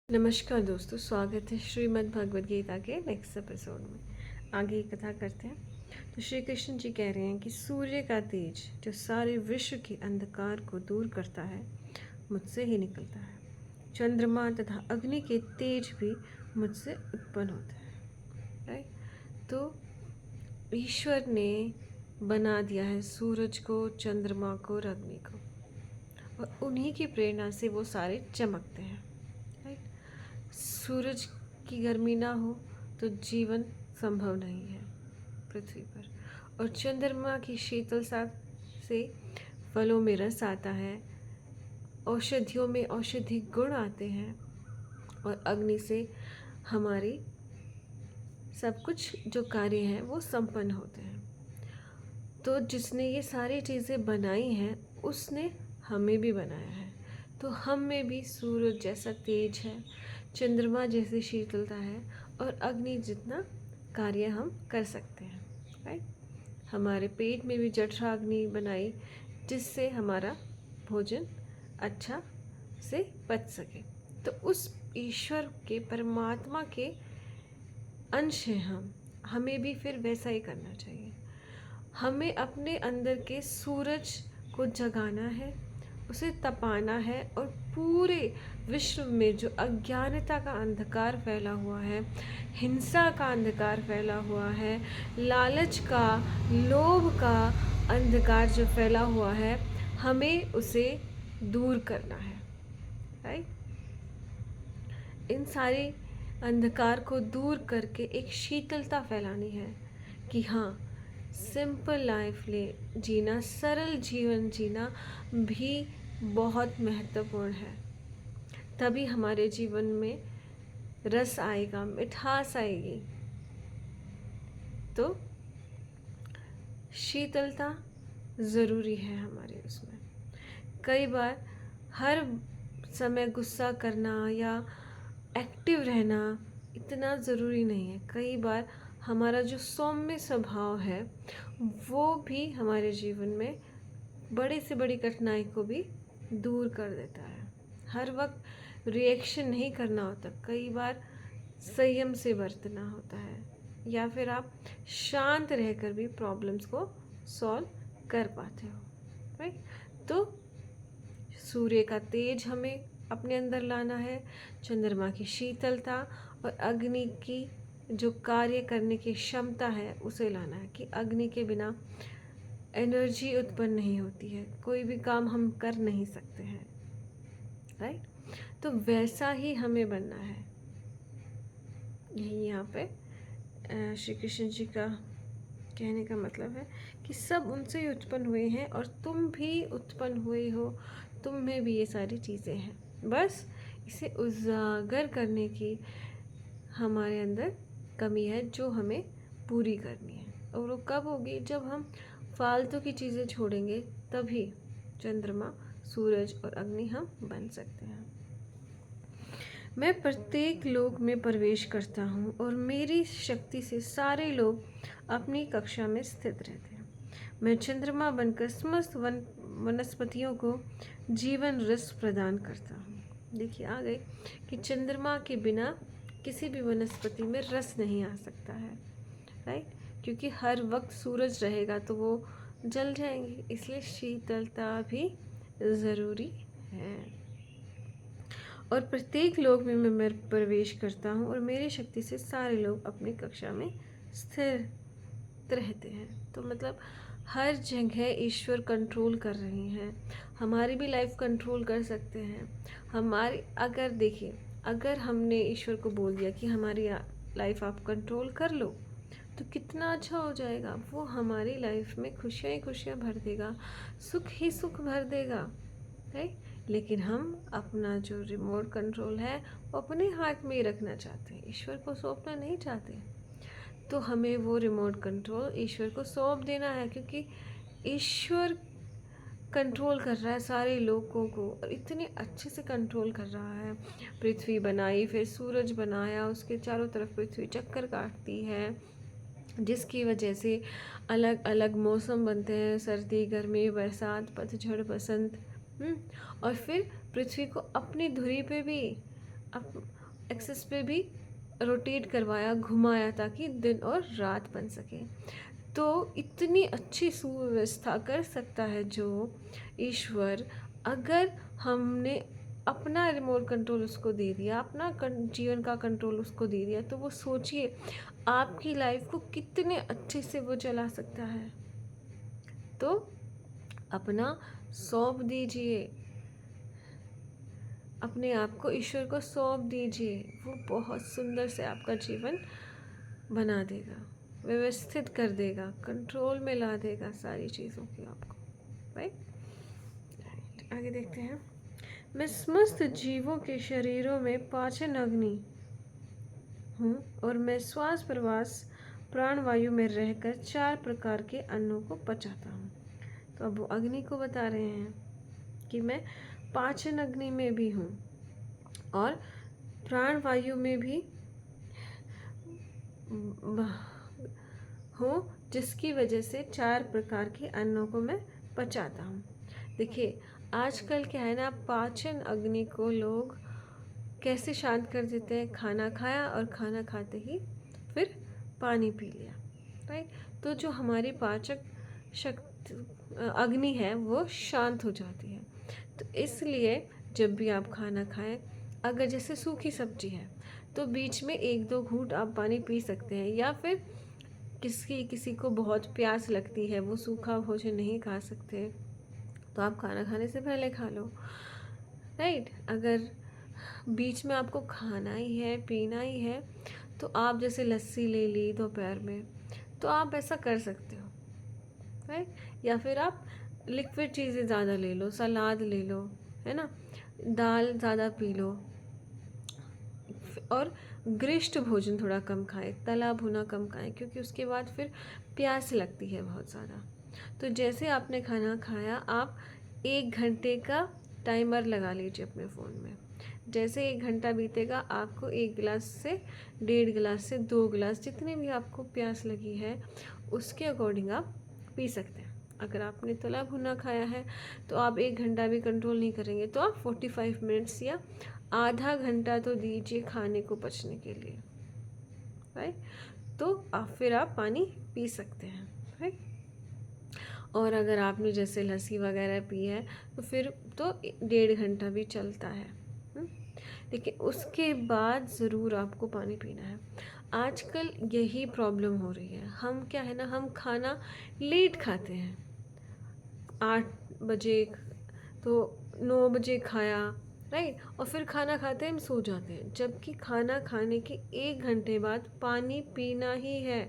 नमस्कार दोस्तों, स्वागत है श्रीमद् भगवद गीता के नेक्स्ट एपिसोड में। आगे कथा करते हैं। तो श्री कृष्ण जी कह रहे हैं कि सूर्य का तेज जो सारे विश्व के अंधकार को दूर करता है मुझसे ही निकलता है। चंद्रमा तथा अग्नि के तेज भी मुझसे उत्पन्न होते हैं। राइट। तो ईश्वर ने बना दिया है सूरज को, चंद्रमा को और अग्नि को, और उन्हीं की प्रेरणा से वो सारे चमकते हैं। राइट। सूरज की गर्मी ना हो तो जीवन संभव नहीं है पृथ्वी पर, और चंद्रमा की शीतलता से फलों में रस आता है, औषधियों में औषधि गुण आते हैं, और अग्नि से हमारी सब कुछ जो कार्य हैं वो संपन्न होते हैं। तो जिसने ये सारी चीज़ें बनाई हैं उसने हमें भी बनाया है। तो हम में भी सूरज जैसा तेज है, चंद्रमा जैसी शीतलता है, और अग्नि जितना कार्य हम कर सकते हैं। राइट। हमारे पेट में भी जठराग्नि बनाई जिससे हमारा भोजन अच्छा से पच सके। तो उस ईश्वर के, परमात्मा के अंश हैं हम। हमें भी फिर वैसा ही करना चाहिए। हमें अपने अंदर के सूरज को जगाना है, उसे तपाना है, और पूरे विश्व में जो अज्ञानता का अंधकार फैला हुआ है, हिंसा का अंधकार फैला हुआ है, लालच का, लोभ का अंधकार जो फैला हुआ है, हमें उसे दूर करना है। राइट। इन सारे अंधकार को दूर करके एक शीतलता फैलानी है कि हाँ, सिंपल लाइफ जीना, सरल जीवन जीना भी बहुत महत्वपूर्ण है। तभी हमारे जीवन में रस आएगा, मिठास आएगी। तो शीतलता ज़रूरी है हमारे उसमें। कई बार हर समय गुस्सा करना या एक्टिव रहना इतना ज़रूरी नहीं है। कई बार हमारा जो सौम्य स्वभाव है वो भी हमारे जीवन में बड़ी से बड़ी कठिनाई को भी दूर कर देता है। हर वक्त रिएक्शन नहीं करना होता, कई बार संयम से बरतना होता है, या फिर आप शांत रहकर भी प्रॉब्लम्स को सॉल्व कर पाते हो। राइट। तो सूर्य का तेज हमें अपने अंदर लाना है, चंद्रमा की शीतलता और अग्नि की जो कार्य करने की क्षमता है उसे लाना है कि अग्नि के बिना एनर्जी उत्पन्न नहीं होती है, कोई भी काम हम कर नहीं सकते हैं। राइट। तो वैसा ही हमें बनना है। यही यहाँ पे श्री कृष्ण जी का कहने का मतलब है कि सब उनसे ही उत्पन्न हुए हैं और तुम भी उत्पन्न हुए हो, तुम में भी ये सारी चीज़ें हैं। बस इसे उजागर करने की हमारे अंदर कमी है जो हमें पूरी करनी है। और वो कब होगी? जब हम फालतू की चीज़ें छोड़ेंगे, तभी चंद्रमा, सूरज और अग्नि हम बन सकते हैं। मैं प्रत्येक लोक में प्रवेश करता हूँ और मेरी शक्ति से सारे लोग अपनी कक्षा में स्थित रहते हैं। मैं चंद्रमा बनकर समस्त वनस्पतियों को जीवन रस प्रदान करता हूँ। देखिए आ गए कि चंद्रमा के बिना किसी भी वनस्पति में रस नहीं आ सकता है। राइट। क्योंकि हर वक्त सूरज रहेगा तो वो जल जाएंगे, इसलिए शीतलता भी ज़रूरी है। और प्रत्येक लोक में मैं प्रवेश करता हूँ और मेरी शक्ति से सारे लोग अपनी कक्षा में स्थिर रहते हैं। तो मतलब हर जगह ईश्वर कंट्रोल कर रही हैं, हमारी भी लाइफ कंट्रोल कर सकते हैं। हमारी अगर देखिए, अगर हमने ईश्वर को बोल दिया कि हमारी लाइफ आप कंट्रोल कर लो, तो कितना अच्छा हो जाएगा। वो हमारी लाइफ में खुशियाँ ही खुशियाँ भर देगा, सुख ही सुख भर देगा। राइट। लेकिन हम अपना जो रिमोट कंट्रोल है वो अपने हाथ में ही रखना चाहते हैं, ईश्वर को सौंपना नहीं चाहते। तो हमें वो रिमोट कंट्रोल ईश्वर को सौंप देना है, क्योंकि ईश्वर कंट्रोल कर रहा है सारे लोगों को, और इतने अच्छे से कंट्रोल कर रहा है। पृथ्वी बनाई, फिर सूरज बनाया, उसके चारों तरफ पृथ्वी चक्कर काटती है, जिसकी वजह से अलग अलग मौसम बनते हैं, सर्दी, गर्मी, बरसात, पतझड़, बसंत। और फिर पृथ्वी को अपनी धुरी पे भी एक्सिस पे भी रोटेट करवाया, घुमाया, ताकि दिन और रात बन सके। तो इतनी अच्छी सुव्यवस्था कर सकता है जो ईश्वर, अगर हमने अपना रिमोट कंट्रोल उसको दे दिया, अपना जीवन का कंट्रोल उसको दे दिया, तो वो सोचिए आपकी लाइफ को कितने अच्छे से वो चला सकता है। तो अपना सौंप दीजिए, अपने आप को ईश्वर को सौंप दीजिए, वो बहुत सुंदर से आपका जीवन बना देगा, व्यवस्थित कर देगा, कंट्रोल में ला देगा सारी चीज़ों की आपको। राइट, आगे देखते हैं। मैं समस्त जीवों के शरीरों में पाचन अग्नि हूँ और मैं श्वास प्रवास प्राणवायु में रहकर 4 प्रकार के अन्नों को पचाता हूँ। तो अब वो अग्नि को बता रहे हैं कि मैं पाचन अग्नि में भी हूँ और प्राणवायु में भी हूँ, जिसकी वजह से 4 प्रकार के अन्नों को मैं पचाता हूँ। देखिए आजकल क्या है ना, पाचन अग्नि को लोग कैसे शांत कर देते हैं, खाना खाया और खाना खाते ही फिर पानी पी लिया, राइट। तो जो हमारी पाचक शक्ति अग्नि है वो शांत हो जाती है। तो इसलिए जब भी आप खाना खाएं, अगर जैसे सूखी सब्जी है तो बीच में 1-2 घूंट आप पानी पी सकते हैं, या फिर किसी को बहुत प्यास लगती है, वो सूखा भोजन नहीं खा सकते, तो आप खाना खाने से पहले खा लो, राइट। अगर बीच में आपको खाना ही है, पीना ही है, तो आप जैसे लस्सी ले ली दोपहर में, तो आप ऐसा कर सकते हो, राइट। या फिर आप लिक्विड चीज़ें ज़्यादा ले लो, सलाद ले लो, है ना, दाल ज़्यादा पी लो, और गरिष्ठ भोजन थोड़ा कम खाएं, तला भुना कम खाएं, क्योंकि उसके बाद फिर प्यास लगती है बहुत ज़्यादा। तो जैसे आपने खाना खाया, आप 1 घंटे का टाइमर लगा लीजिए अपने फ़ोन में। जैसे 1 घंटा बीतेगा, आपको 1 गिलास से 1.5 गिलास से 2 गिलास, जितनी भी आपको प्यास लगी है उसके अकॉर्डिंग आप पी सकते हैं। अगर आपने तला भुना खाया है तो आप 1 घंटा भी कंट्रोल नहीं करेंगे, तो आप 45 मिनट्स या आधा घंटा तो दीजिए खाने को पचने के लिए, राइट। तो फिर आप पानी पी सकते हैं, राइट। और अगर आपने जैसे लस्सी वगैरह पी है तो फिर तो 1.5 घंटा भी चलता है, लेकिन उसके बाद ज़रूर आपको पानी पीना है। आजकल यही प्रॉब्लम हो रही है, हम क्या है ना, हम खाना लेट खाते हैं, 8 बजे तो 9 बजे खाया, राइट, और फिर खाना खाते हम सो जाते हैं, जबकि खाना खाने के 1 घंटे बाद पानी पीना ही है।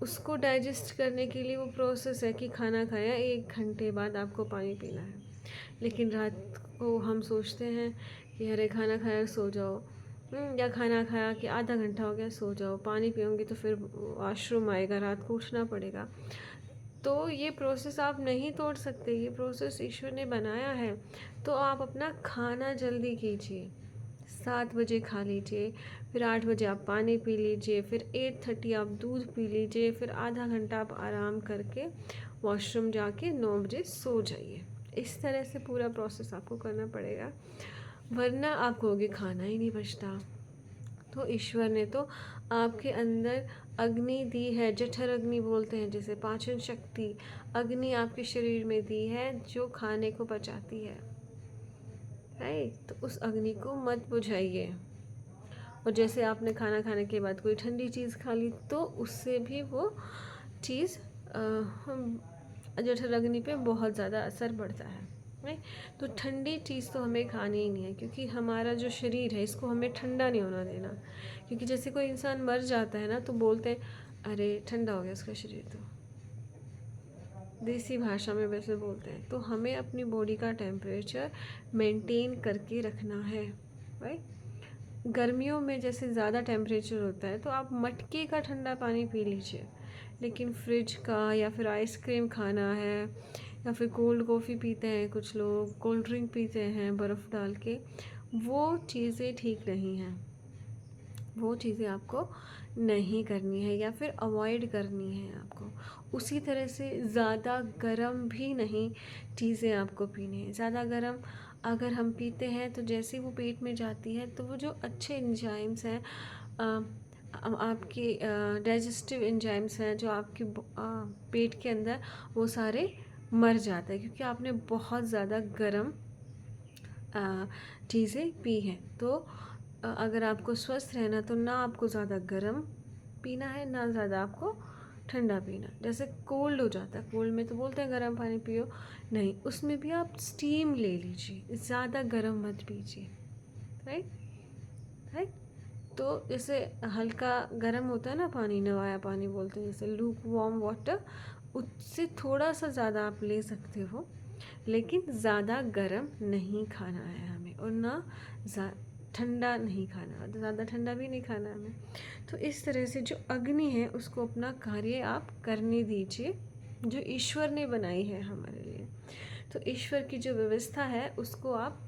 उसको डाइजेस्ट करने के लिए वो प्रोसेस है कि खाना खाया 1 घंटे बाद आपको पानी पीना है। लेकिन रात को हम सोचते हैं कि अरे खाना खाया सो जाओ, या खाना खाया कि आधा घंटा हो गया सो जाओ, पानी पियोगे तो फिर वॉशरूम आएगा, रात को उठना पड़ेगा। तो ये प्रोसेस आप नहीं तोड़ सकते, ये प्रोसेस ईश्वर ने बनाया है। तो आप अपना खाना जल्दी कीजिए, 7 बजे खा लीजिए, फिर 8 बजे आप पानी पी लीजिए, फिर 8:30 आप दूध पी लीजिए, फिर आधा घंटा आप आराम करके वॉशरूम जाके 9 बजे सो जाइए। इस तरह से पूरा प्रोसेस आपको करना पड़ेगा, वरना आप कहोगे खाना ही नहीं बचता। तो ईश्वर ने तो आपके अंदर अग्नि दी है, जठर अग्नि बोलते हैं जिसे, पाचन शक्ति अग्नि आपके शरीर में दी है जो खाने को पचाती है, राइट। तो उस अग्नि को मत बुझाइए। और जैसे आपने खाना खाने के बाद कोई ठंडी चीज़ खा ली, तो उससे भी वो चीज़ जठर अग्नि पे बहुत ज़्यादा असर पड़ता है, राइट। तो ठंडी चीज़ तो हमें खानी ही नहीं है, क्योंकि हमारा जो शरीर है इसको हमें ठंडा नहीं होना देना। क्योंकि जैसे कोई इंसान मर जाता है ना, तो बोलते हैं अरे ठंडा हो गया उसका शरीर, तो देसी भाषा में वैसे बोलते हैं। तो हमें अपनी बॉडी का टेम्परेचर मेंटेन करके रखना है, राइट। गर्मियों में जैसे ज़्यादा टेम्परेचर होता है तो आप मटके का ठंडा पानी पी लीजिए, लेकिन फ्रिज का, या फिर आइसक्रीम खाना है, या फिर कोल्ड कॉफ़ी पीते हैं कुछ लोग, कोल्ड ड्रिंक पीते हैं बर्फ़ डाल के, वो चीज़ें ठीक नहीं हैं। वो चीज़ें आपको नहीं करनी है, या फिर अवॉइड करनी है आपको। उसी तरह से ज़्यादा गर्म भी नहीं चीज़ें आपको पीनी है। ज़्यादा गर्म अगर हम पीते हैं तो जैसे ही वो पेट में जाती है तो वो जो अच्छे एंजाइम्स हैं, आपके डाइजेस्टिव एंजाइम्स हैं जो आपके पेट के अंदर, वो सारे मर जाते हैं, क्योंकि आपने बहुत ज़्यादा गर्म चीज़ें पी हैं। तो अगर आपको स्वस्थ रहना तो ना आपको ज़्यादा गर्म पीना है, ना ज़्यादा आपको ठंडा पीना। जैसे कोल्ड हो जाता है, कोल्ड में तो बोलते हैं गर्म पानी पियो, नहीं, उसमें भी आप स्टीम ले लीजिए, ज़्यादा गर्म मत पीजिए। Right right. तो जैसे हल्का गर्म होता है ना पानी, नवाया पानी बोलते हैं, जैसे लूक वार्म वाटर, उससे थोड़ा सा ज़्यादा आप ले सकते हो, लेकिन ज़्यादा गर्म नहीं खाना है हमें, और ना ठंडा नहीं खाना, ज़्यादा ठंडा भी नहीं खाना हमें। तो इस तरह से जो अग्नि है उसको अपना कार्य आप करने दीजिए, जो ईश्वर ने बनाई है हमारे लिए। तो ईश्वर की जो व्यवस्था है उसको आप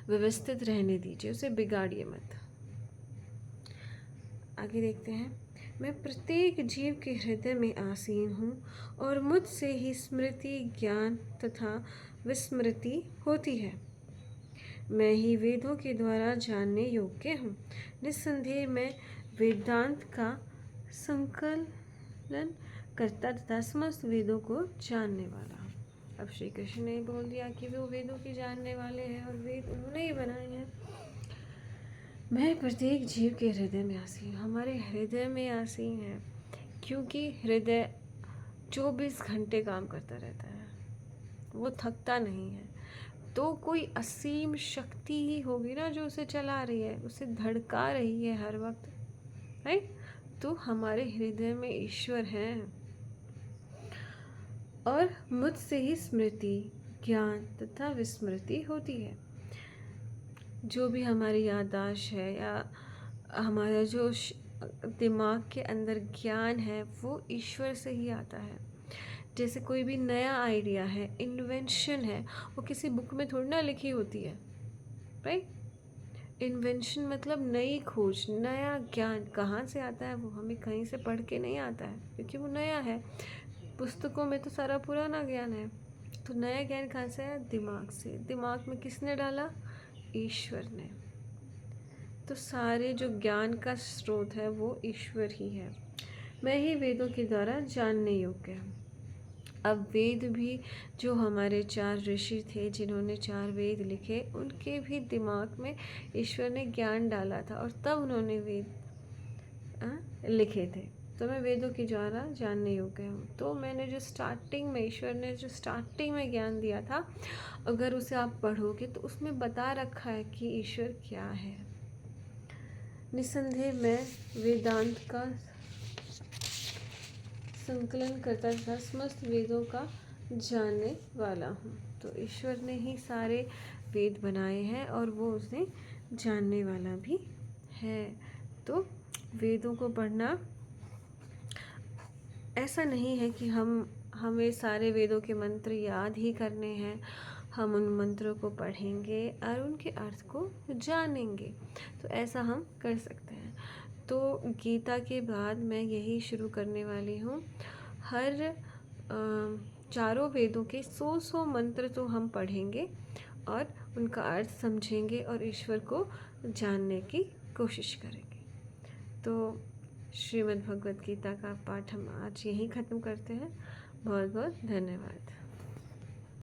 व्यवस्थित रहने दीजिए, उसे बिगाड़िए मत। आगे देखते हैं। मैं प्रत्येक जीव के हृदय में आसीन हूँ और मुझसे ही स्मृति, ज्ञान तथा विस्मृति होती है। मैं ही वेदों के द्वारा जानने योग्य हूँ। निस्संदेह मैं वेदांत का संकलन करता तथा समस्त वेदों को जानने वाला हूँ। अब श्री कृष्ण ने बोल दिया कि वो वेदों के जानने वाले हैं और वेद उन्होंने ही बनाए हैं। मैं प्रत्येक जीव के हृदय में आसीन, हमारे हृदय में आसीन है, क्योंकि हृदय 24 घंटे काम करता रहता है, वो थकता नहीं है। तो कोई असीम शक्ति ही होगी ना जो उसे चला रही है, उसे धड़का रही है हर वक्त, राइट। तो हमारे हृदय में ईश्वर हैं, और मुझसे ही स्मृति, ज्ञान तथा विस्मृति होती है। जो भी हमारी याददाश्त है या हमारा जो दिमाग के अंदर ज्ञान है, वो ईश्वर से ही आता है। जैसे कोई भी नया आइडिया है, इन्वेंशन है, वो किसी बुक में थोड़ी ना लिखी होती है, राइट। इन्वेंशन मतलब नई खोज, नया ज्ञान कहाँ से आता है? वो हमें कहीं से पढ़ के नहीं आता है, क्योंकि वो नया है। पुस्तकों में तो सारा पुराना ज्ञान है। तो नया ज्ञान कहाँ से है? दिमाग से। दिमाग में किसने डाला? ईश्वर ने। तो सारे जो ज्ञान का स्रोत है वो ईश्वर ही है। मैं ही वेदों के द्वारा जानने योग्य हूँ। अब वेद भी, जो हमारे 4 ऋषि थे जिन्होंने 4 वेद लिखे, उनके भी दिमाग में ईश्वर ने ज्ञान डाला था, और तब उन्होंने वेद लिखे थे। तो मैं वेदों के द्वारा जानने योग्य हूँ। तो मैंने जो स्टार्टिंग में, ईश्वर ने जो स्टार्टिंग में ज्ञान दिया था, अगर उसे आप पढ़ोगे तो उसमें बता रखा है कि ईश्वर क्या है। निस्संदेह मैं वेदांत का संकलन करता था, समस्त वेदों का जानने वाला हूँ। तो ईश्वर ने ही सारे वेद बनाए हैं और वो उसे जानने वाला भी है। तो वेदों को पढ़ना ऐसा नहीं है कि हमें सारे वेदों के मंत्र याद ही करने हैं। हम उन मंत्रों को पढ़ेंगे और उनके अर्थ को जानेंगे, तो ऐसा हम कर सकते हैं। तो गीता के बाद मैं यही शुरू करने वाली हूँ। हर चारों वेदों के 100 मंत्र तो हम पढ़ेंगे और उनका अर्थ समझेंगे और ईश्वर को जानने की कोशिश करेंगे। तो श्रीमद् भगवद गीता का पाठ हम आज यहीं ख़त्म करते हैं। बहुत बहुत धन्यवाद।